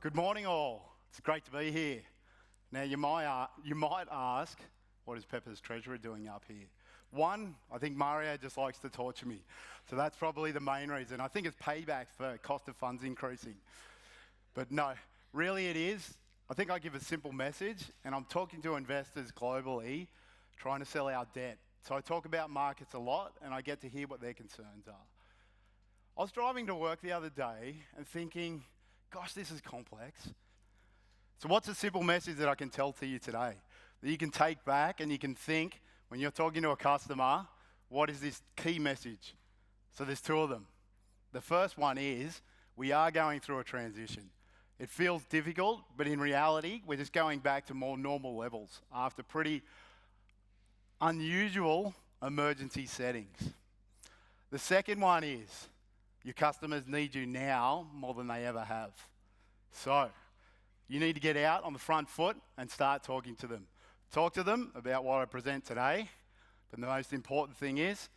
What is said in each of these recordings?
Good morning, all. It's great to be here. Now, you might ask, what is Pepper's Treasurer doing up here? One, I think Mario just likes to torture me. So that's probably the main reason. I think it's payback for cost of funds increasing. But no, really it is. I think I give a simple message, and I'm talking to investors globally trying to sell our debt. So I talk about markets a lot, and I get to hear what their concerns are. I was driving to work the other day and thinking, gosh, this is complex. So what's a simple message that I can tell to you today that you can take back and you can think when you're talking to a customer, what is this key message? So there's two of them. The first one is we are going through a transition. It feels difficult, but in reality, we're just going back to more normal levels after pretty unusual emergency settings. The second one is your customers need you now more than they ever have. So you need to get out on the front foot and start talking to them. Talk to them about what I present today, but the most important thing is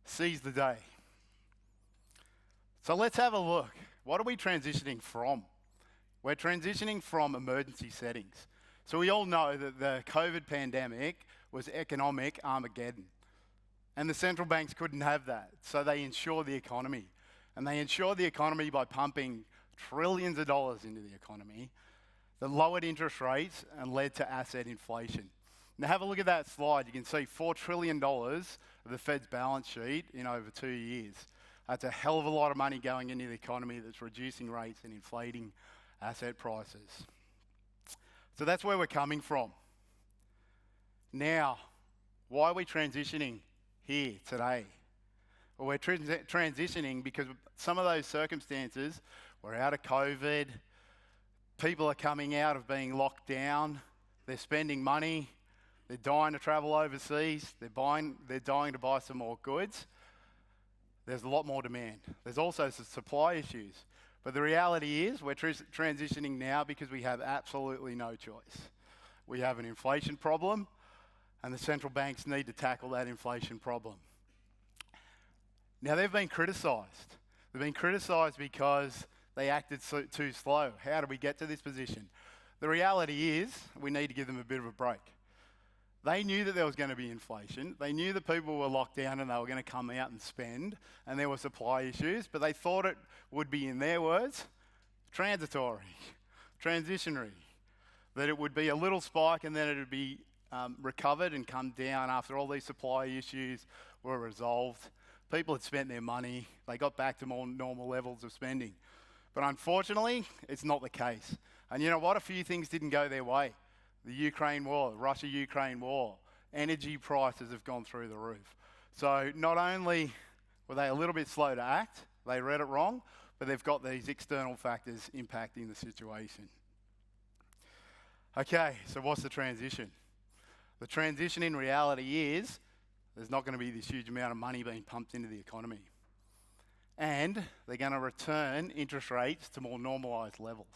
seize the day. So let's have a look. What are we transitioning from? We're transitioning from emergency settings. So we all know that the COVID pandemic was economic Armageddon. And the central banks couldn't have that, so they insured the economy. And they insured the economy by pumping trillions of dollars into the economy that lowered interest rates and led to asset inflation. Now have a look at that slide. You can see $4 trillion of the Fed's balance sheet in over 2 years. That's a hell of a lot of money going into the economy that's reducing rates and inflating asset prices. So that's where we're coming from. Now, why are we transitioning here today? Well, we're transitioning because some of those circumstances, we're out of COVID, people are coming out of being locked down, they're spending money, they're dying to travel overseas, they're dying to buy some more goods. There's a lot more demand. There's also some supply issues. But the reality is we're transitioning now because we have absolutely no choice. We have an inflation problem, and the central banks need to tackle that inflation problem. Now, they've been criticised. They've been criticised because they acted too slow. How did we get to this position? The reality is we need to give them a bit of a break. They knew that there was going to be inflation. They knew that people were locked down and they were going to come out and spend, and there were supply issues, but they thought it would be, in their words, transitory, transitionary, that it would be a little spike and then it would be recovered and come down after all these supply issues were resolved. People had spent their money. They got back to more normal levels of spending. But unfortunately, it's not the case. And you know what? A few things didn't go their way. The Ukraine war, the Russia-Ukraine war, energy prices have gone through the roof. So not only were they a little bit slow to act, they read it wrong, but they've got these external factors impacting the situation. Okay, so what's the transition? The transition in reality is there's not going to be this huge amount of money being pumped into the economy. And they're going to return interest rates to more normalised levels.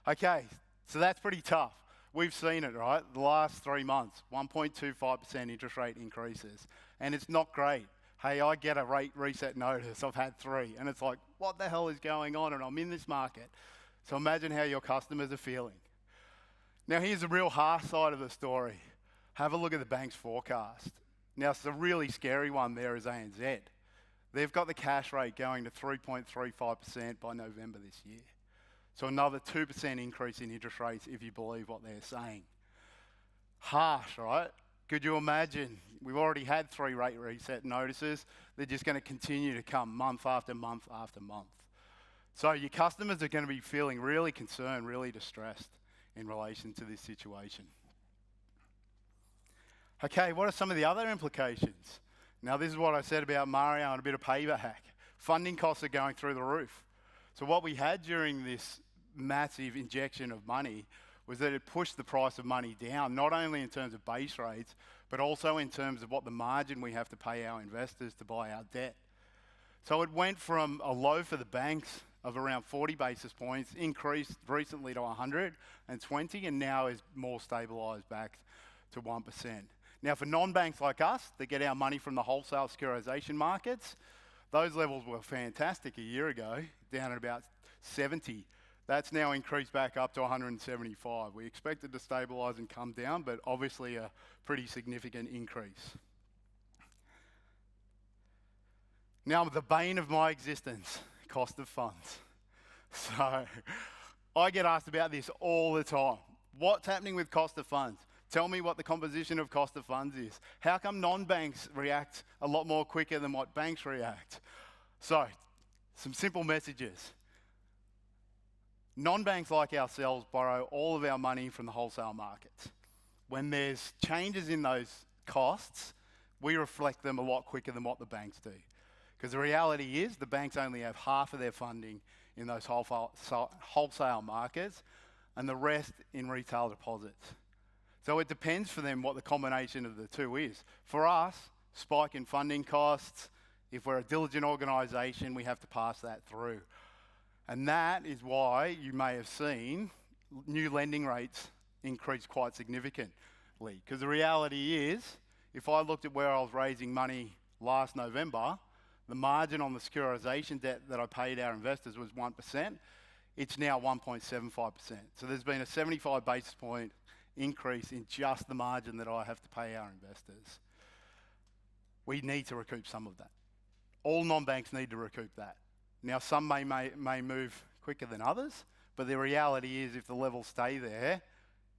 Okay, so that's pretty tough. We've seen it, right? The last 3 months, 1.25% interest rate increases. And it's not great. Hey, I get a rate reset notice. I've had 3. And it's like, what the hell is going on? And I'm in this market. So imagine how your customers are feeling. Now, here's the real harsh side of the story. Have a look at the bank's forecast. Now, the really scary one there is ANZ. They've got the cash rate going to 3.35% by November this year. So another 2% increase in interest rates if you believe what they're saying. Harsh, right? Could you imagine? We've already had 3 rate reset notices. They're just going to continue to come month after month after month. So your customers are going to be feeling really concerned, really distressed in relation to this situation. Okay, what are some of the other implications? Now, this is what I said about Mario and a bit of payback. Funding costs are going through the roof. So what we had during this massive injection of money was that it pushed the price of money down, not only in terms of base rates, but also in terms of what the margin we have to pay our investors to buy our debt. So it went from a low for the banks of around 40 basis points, increased recently to 120, and now is more stabilised back to 1%. Now, for non-banks like us that get our money from the wholesale securitization markets, those levels were fantastic a year ago, down at about 70. That's now increased back up to 175. We expect it to stabilise and come down, but obviously a pretty significant increase. Now, the bane of my existence, cost of funds. So I get asked about this all the time. What's happening with cost of funds? Tell me what the composition of cost of funds is. How come non-banks react a lot more quicker than what banks react? So, some simple messages. Non-banks like ourselves borrow all of our money from the wholesale markets. When there's changes in those costs, we reflect them a lot quicker than what the banks do. Because the reality is the banks only have half of their funding in those wholesale markets and the rest in retail deposits. So it depends for them what the combination of the two is. For us, spike in funding costs, if we're a diligent organisation, we have to pass that through. And that is why you may have seen new lending rates increase quite significantly. Because the reality is, if I looked at where I was raising money last November, the margin on the securitisation debt that I paid our investors was 1%. It's now 1.75%. So there's been a 75 basis point increase in just the margin that I have to pay our investors. We need to recoup some of that. All non-banks need to recoup that. Now, some may move quicker than others, but the reality is if the levels stay there,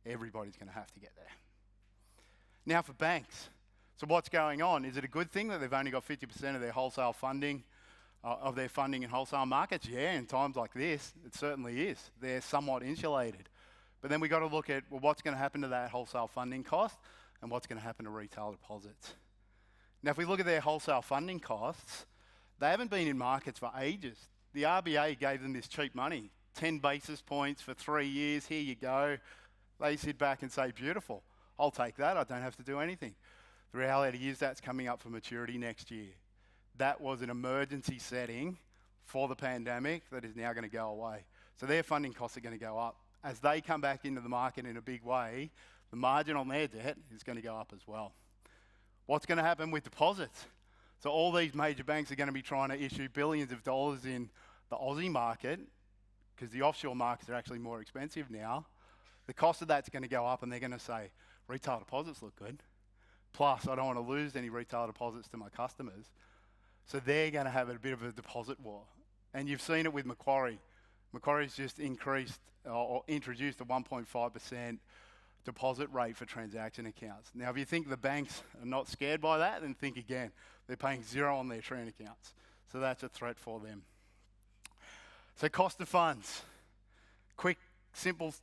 everybody's going to have to get there. Now for banks. So what's going on? Is it a good thing that they've only got 50% of their wholesale funding, of their funding in wholesale markets? Yeah, in times like this, it certainly is. They're somewhat insulated. But then we've got to look at, well, what's going to happen to that wholesale funding cost and what's going to happen to retail deposits. Now, if we look at their wholesale funding costs, they haven't been in markets for ages. The RBA gave them this cheap money, 10 basis points for 3 years, here you go. They sit back and say, beautiful, I'll take that, I don't have to do anything. The reality is that's coming up for maturity next year. That was an emergency setting for the pandemic that is now going to go away. So their funding costs are going to go up. As they come back into the market in a big way, the margin on their debt is going to go up as well. What's going to happen with deposits? So all these major banks are going to be trying to issue billions of dollars in the Aussie market because the offshore markets are actually more expensive now. The cost of that's going to go up and they're going to say, retail deposits look good. Plus, I don't want to lose any retail deposits to my customers. So they're going to have a bit of a deposit war. And you've seen it with Macquarie. Macquarie's just increased or introduced a 1.5% deposit rate for transaction accounts. Now, if you think the banks are not scared by that, then think again. They're paying 0 on their tran accounts. So that's a threat for them. So cost of funds. Quick, simple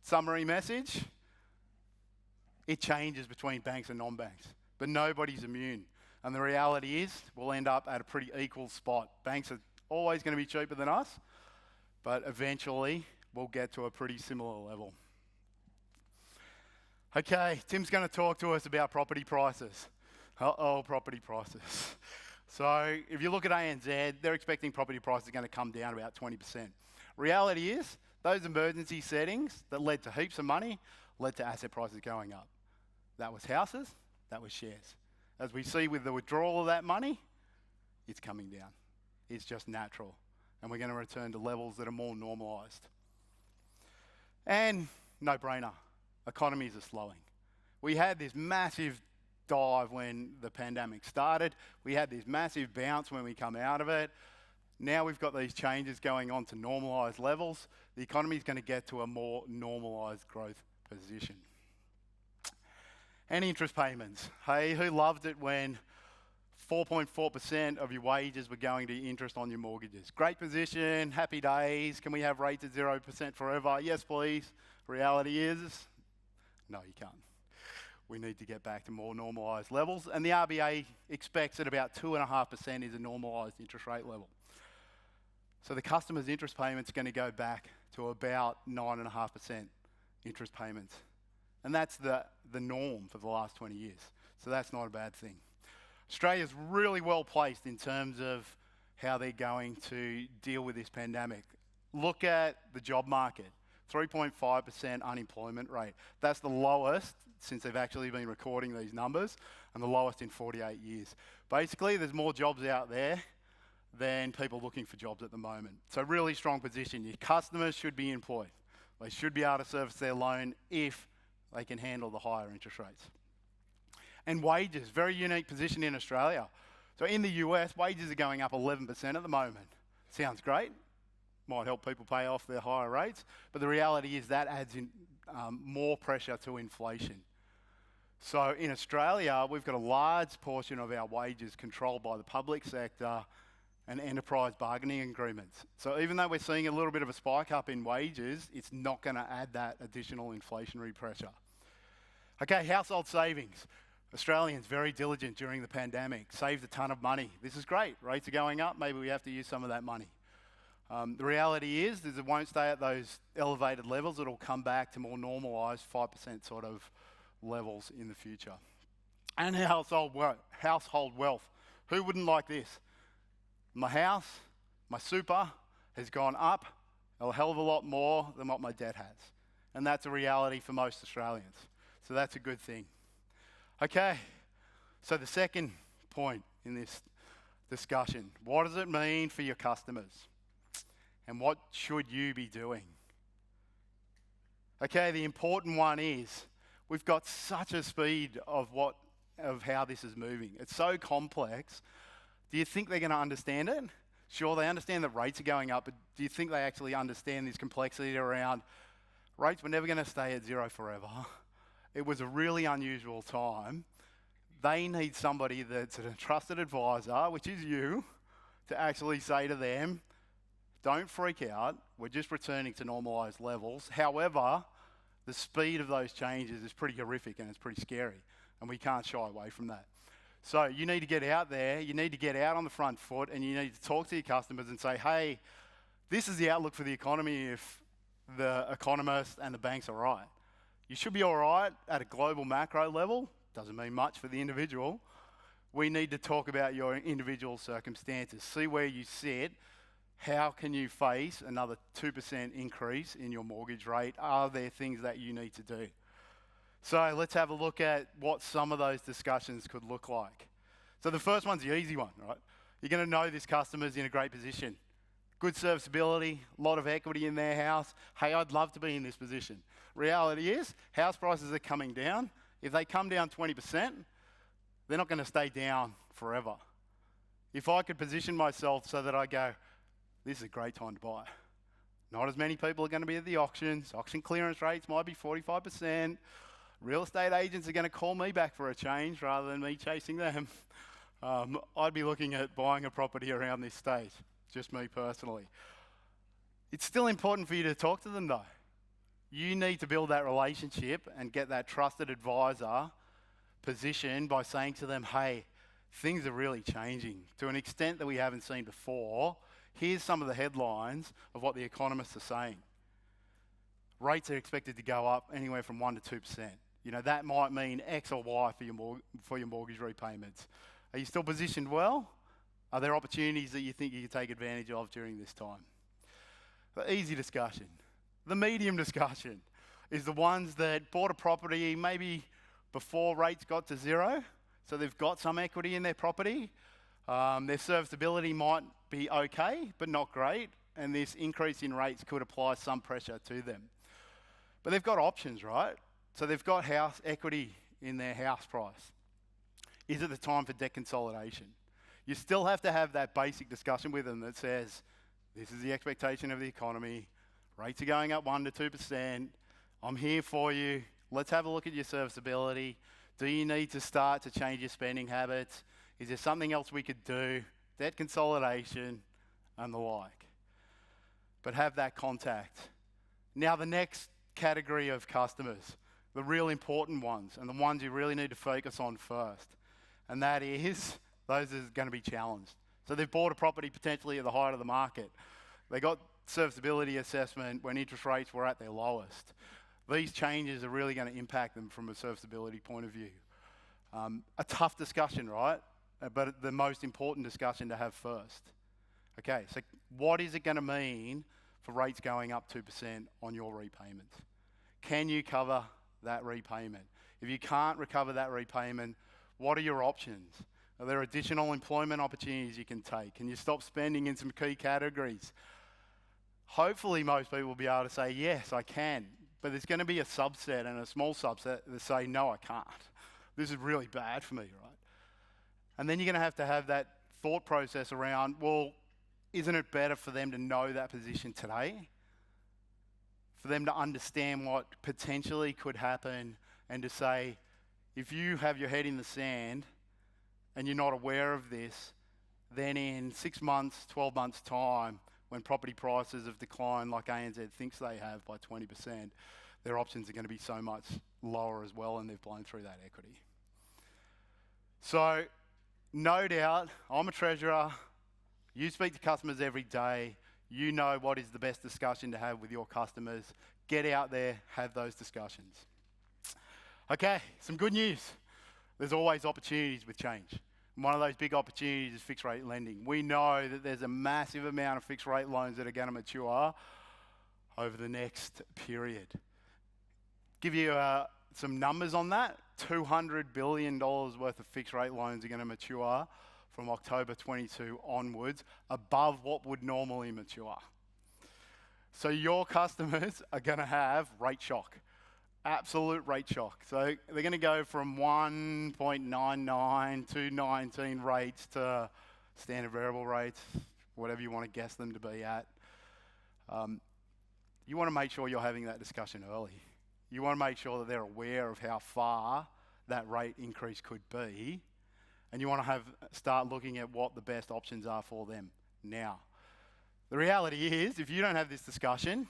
summary message. It changes between banks and non-banks, but nobody's immune. And the reality is we'll end up at a pretty equal spot. Banks are always going to be cheaper than us, but eventually we'll get to a pretty similar level. Okay, Tim's going to talk to us about property prices. Property prices. So if you look at ANZ, they're expecting property prices are going to come down about 20%. Reality is those emergency settings that led to heaps of money led to asset prices going up. That was houses, that was shares. As we see with the withdrawal of that money, it's coming down. It's just natural. And we're going to return to levels that are more normalised. And no brainer, economies are slowing. We had this massive dive when the pandemic started. We had this massive bounce when we come out of it. Now we've got these changes going on to normalised levels. The economy is going to get to a more normalised growth position. And interest payments. Hey, who loved it when 4.4% of your wages were going to interest on your mortgages? Great position, happy days. Can we have rates at 0% forever? Yes, please. Reality is, no, you can't. We need to get back to more normalised levels. And the RBA expects that about 2.5% is a normalised interest rate level. So the customer's interest payment's going to go back to about 9.5% interest payments. And that's the norm for the last 20 years. So that's not a bad thing. Australia's really well placed in terms of how they're going to deal with this pandemic. Look at the job market, 3.5% unemployment rate. That's the lowest since they've actually been recording these numbers and the lowest in 48 years. Basically, there's more jobs out there than people looking for jobs at the moment. So really strong position. Your customers should be employed. They should be able to service their loan if they can handle the higher interest rates. And wages, very unique position in Australia. So in the US, wages are going up 11% at the moment. Sounds great. Might help people pay off their higher rates. But the reality is that adds in more pressure to inflation. So in Australia, we've got a large portion of our wages controlled by the public sector and enterprise bargaining agreements. So even though we're seeing a little bit of a spike up in wages, it's not going to add that additional inflationary pressure. Okay, household savings. Australians very diligent during the pandemic, saved a ton of money. This is great. Rates are going up. Maybe we have to use some of that money. The reality is it won't stay at those elevated levels. It'll come back to more normalised 5% sort of levels in the future. And household wealth. Who wouldn't like this? My house, my super has gone up a hell of a lot more than what my debt has. And that's a reality for most Australians. So that's a good thing. Okay, so the second point in this discussion, what does it mean for your customers? And what should you be doing? Okay, the important one is we've got such a speed of how this is moving. It's so complex. Do you think they're going to understand it? Sure, they understand that rates are going up, but do you think they actually understand this complexity around rates were never going to stay at zero forever? It was a really unusual time. They need somebody that's a trusted advisor, which is you, to actually say to them, don't freak out, we're just returning to normalised levels. However, the speed of those changes is pretty horrific and it's pretty scary, and we can't shy away from that. So you need to get out there, you need to get out on the front foot, and you need to talk to your customers and say, hey, this is the outlook for the economy if the economists and the banks are right. You should be all right at a global macro level. Doesn't mean much for the individual. We need to talk about your individual circumstances, see where you sit. How can you face another 2% increase in your mortgage rate? Are there things that you need to do? So let's have a look at what some of those discussions could look like. So the first one's the easy one, right? You're going to know this customer's in a great position. Good serviceability, a lot of equity in their house. Hey, I'd love to be in this position. Reality is, house prices are coming down. If they come down 20%, they're not going to stay down forever. If I could position myself so that I go, this is a great time to buy. Not as many people are going to be at the auctions. Auction clearance rates might be 45%. Real estate agents are going to call me back for a change rather than me chasing them. I'd be looking at buying a property around this stage, just me personally. It's still important for you to talk to them though. You need to build that relationship and get that trusted advisor position by saying to them, hey, things are really changing to an extent that we haven't seen before. Here's some of the headlines of what the economists are saying. Rates are expected to go up anywhere from 1% to 2%. You know, that might mean X or Y for your mortgage repayments. Are you still positioned well? Are there opportunities that you think you can take advantage of during this time? The easy discussion. The medium discussion is the ones that bought a property maybe before rates got to zero, so they've got some equity in their property. Their serviceability might be okay, but not great, and this increase in rates could apply some pressure to them. But they've got options, right? So they've got house equity in their house price. Is it the time for debt consolidation? You still have to have that basic discussion with them that says, this is the expectation of the economy, rates are going up 1% to 2%, I'm here for you, let's have a look at your serviceability. Do you need to start to change your spending habits? Is there something else we could do? Debt consolidation and the like. But have that contact. Now the next category of customers, the real important ones and the ones you really need to focus on first. And that is those are going to be challenged. So they've bought a property potentially at the height of the market. They got serviceability assessment when interest rates were at their lowest. These changes are really going to impact them from a serviceability point of view. A tough discussion, right? But the most important discussion to have first. Okay, so what is it going to mean for rates going up 2% on your repayments? Can you cover that repayment? If you can't recover that repayment, what are your options? Are there additional employment opportunities you can take? Can you stop spending in some key categories? Hopefully most people will be able to say, yes, I can. But there's going to be a subset and a small subset that say, no, I can't. This is really bad for me, right? And then you're going to have that thought process around, well, isn't it better for them to know that position today? For them to understand what potentially could happen and to say, if you have your head in the sand and you're not aware of this, then in 6 months, 12 months' time, when property prices have declined like ANZ thinks they have by 20%, their options are going to be so much lower as well, and they've blown through that equity. So, no doubt, I'm a treasurer. You speak to customers every day. You know what is the best discussion to have with your customers. Get out there, have those discussions. Okay, some good news. There's always opportunities with change. One of those big opportunities is fixed rate lending. We know that there's a massive amount of fixed rate loans that are going to mature over the next period. Give you some numbers on that. $200 billion worth of fixed rate loans are going to mature from October 22 onwards, above what would normally mature. So your customers are going to have rate shock. Absolute rate shock. So they're going to go from 1.99 to 19 rates to standard variable rates, whatever you want to guess them to be at. You want to make sure you're having that discussion early. You want to make sure that they're aware of how far that rate increase could be, and you want to start looking at what the best options are for them now. The reality is, if you don't have this discussion,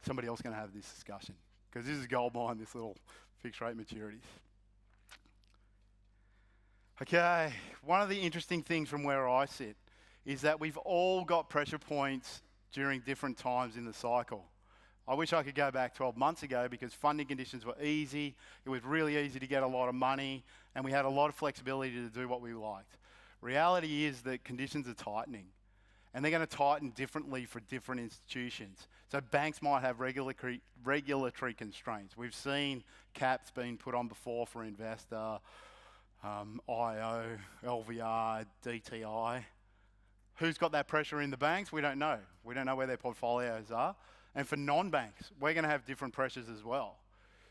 somebody else is going to have this discussion. Because this is gold mine, this little fixed rate maturities. Okay, one of the interesting things from where I sit is that we've all got pressure points during different times in the cycle. I wish I could go back 12 months ago because funding conditions were easy, it was really easy to get a lot of money, and we had a lot of flexibility to do what we liked. Reality is that conditions are tightening. And they're going to tighten differently for different institutions. So banks might have regulatory constraints. We've seen caps being put on before for Investor, IO, LVR, DTI. Who's got that pressure in the banks? We don't know. We don't know where their portfolios are. And for non-banks, we're going to have different pressures as well.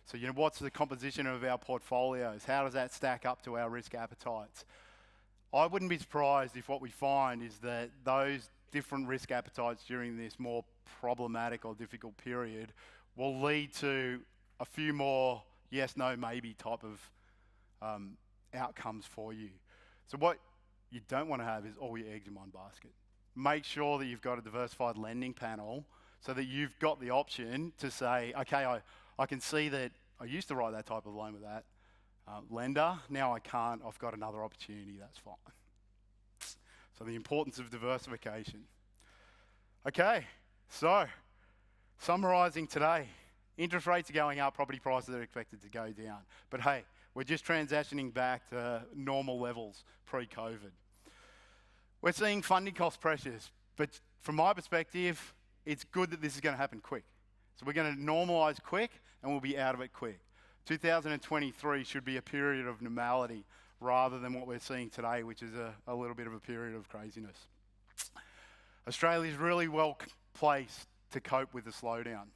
So, what's the composition of our portfolios? How does that stack up to our risk appetites? I wouldn't be surprised if what we find is that those different risk appetites during this more problematic or difficult period will lead to a few more yes, no, maybe type of outcomes for you. So what you don't want to have is all your eggs in one basket. Make sure that you've got a diversified lending panel so that you've got the option to say, okay, I can see that I used to write that type of loan with that lender. Now I can't. I've got another opportunity. That's fine. So the importance of diversification. Okay, so summarising today, interest rates are going up, property prices are expected to go down. But hey, we're just transitioning back to normal levels pre-COVID. We're seeing funding cost pressures, but from my perspective, it's good that this is going to happen quick. So we're going to normalise quick and we'll be out of it quick. 2023 should be a period of normality rather than what we're seeing today, which is a little bit of a period of craziness. Australia's really well placed to cope with the slowdown.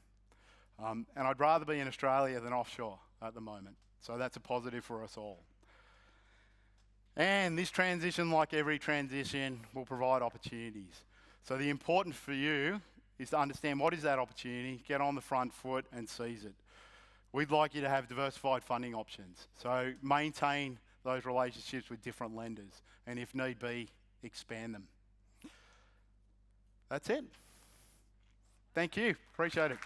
And I'd rather be in Australia than offshore at the moment. So that's a positive for us all. And this transition, like every transition, will provide opportunities. So the important for you is to understand what is that opportunity, get on the front foot and seize it. We'd like you to have diversified funding options. So maintain those relationships with different lenders, and if need be, expand them. That's it. Thank you. Appreciate it.